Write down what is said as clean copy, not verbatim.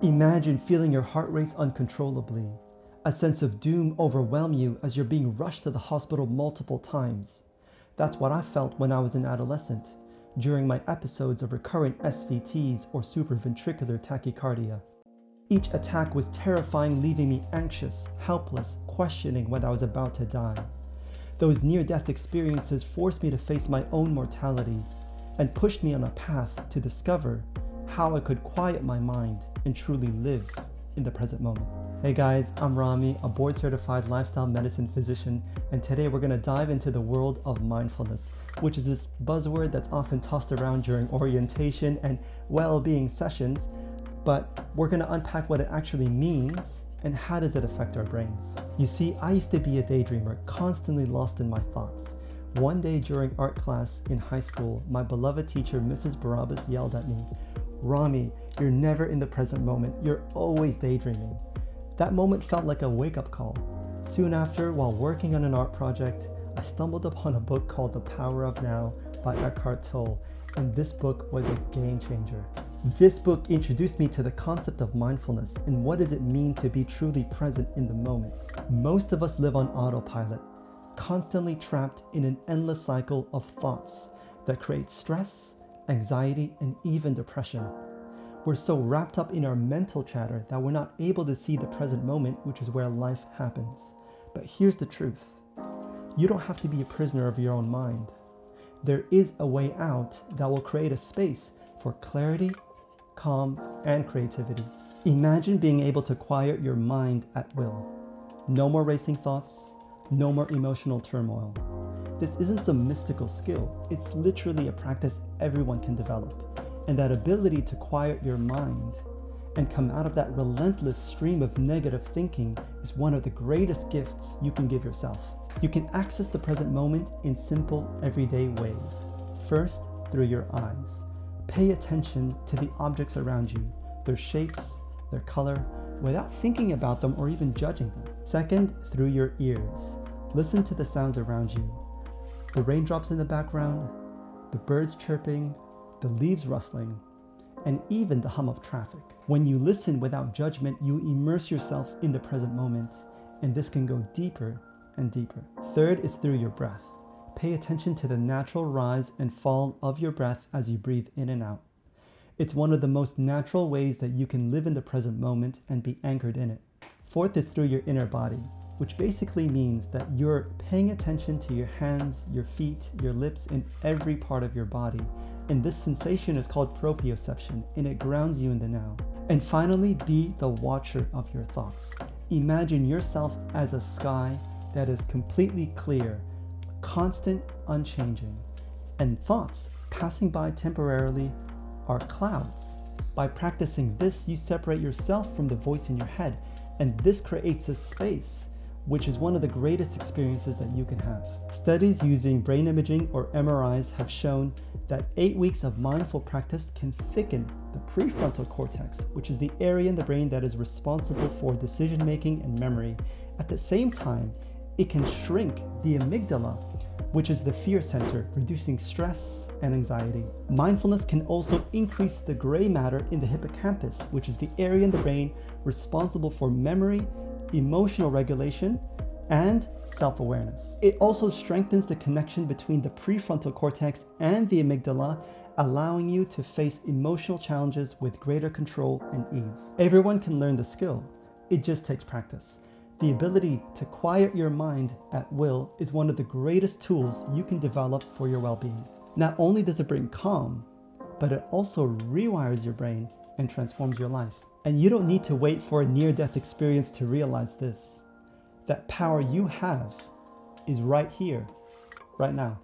Imagine feeling your heart race uncontrollably, a sense of doom overwhelm you as you're being rushed to the hospital multiple times. That's what I felt when I was an adolescent, during my episodes of recurrent SVTs or supraventricular tachycardia. Each attack was terrifying, leaving me anxious, helpless, questioning whether I was about to die. Those near-death experiences forced me to face my own mortality and pushed me on a path to discover how I could quiet my mind and truly live in the present moment. Hey guys, I'm Rami, a board-certified lifestyle medicine physician, and today we're going to dive into the world of mindfulness, which is this buzzword that's often tossed around during orientation and well-being sessions, but we're going to unpack what it actually means and how does it affect our brains. You see, I used to be a daydreamer, constantly lost in my thoughts. One day during art class in high school, my beloved teacher, Mrs. Barabbas, yelled at me, "Rami, you're never in the present moment, you're always daydreaming." That moment felt like a wake-up call. Soon after, while working on an art project, I stumbled upon a book called The Power of Now by Tolle, and this book was a game changer. This book introduced me to the concept of mindfulness and what does it mean to be truly present in the moment. Most of us live on autopilot, constantly trapped in an endless cycle of thoughts that create stress, anxiety, and even depression. We're so wrapped up in our mental chatter that we're not able to see the present moment, which is where life happens. But here's the truth. You don't have to be a prisoner of your own mind. There is a way out that will create a space for clarity, calm, and creativity. Imagine being able to quiet your mind at will. No more racing thoughts, no more emotional turmoil. This isn't some mystical skill. It's literally a practice everyone can develop. And that ability to quiet your mind and come out of that relentless stream of negative thinking is one of the greatest gifts you can give yourself. You can access the present moment in simple, everyday ways. First, through your eyes. Pay attention to the objects around you, their shapes, their color, without thinking about them or even judging them. Second, through your ears. Listen to the sounds around you. The raindrops in the background, the birds chirping, the leaves rustling, and even the hum of traffic. When you listen without judgment, you immerse yourself in the present moment, and this can go deeper and deeper. Third is through your breath. Pay attention to the natural rise and fall of your breath as you breathe in and out. It's one of the most natural ways that you can live in the present moment and be anchored in it. Fourth is through your inner body, which basically means that you're paying attention to your hands, your feet, your lips, and every part of your body. And this sensation is called proprioception, and it grounds you in the now. And finally, be the watcher of your thoughts. Imagine yourself as a sky that is completely clear, constant, unchanging. And thoughts passing by temporarily are clouds. By practicing this, you separate yourself from the voice in your head, and this creates a space, which is one of the greatest experiences that you can have. Studies using brain imaging or MRIs have shown that 8 weeks of mindful practice can thicken the prefrontal cortex, which is the area in the brain that is responsible for decision-making and memory. At the same time, it can shrink the amygdala, which is the fear center, reducing stress and anxiety. Mindfulness can also increase the gray matter in the hippocampus, which is the area in the brain responsible for memory, emotional regulation, and self-awareness. It also strengthens the connection between the prefrontal cortex and the amygdala, allowing you to face emotional challenges with greater control and ease. Everyone can learn the skill. It just takes practice. The ability to quiet your mind at will is one of the greatest tools you can develop for your well-being. Not only does it bring calm, but it also rewires your brain and transforms your life. And you don't need to wait for a near-death experience to realize this. That power you have is right here, right now.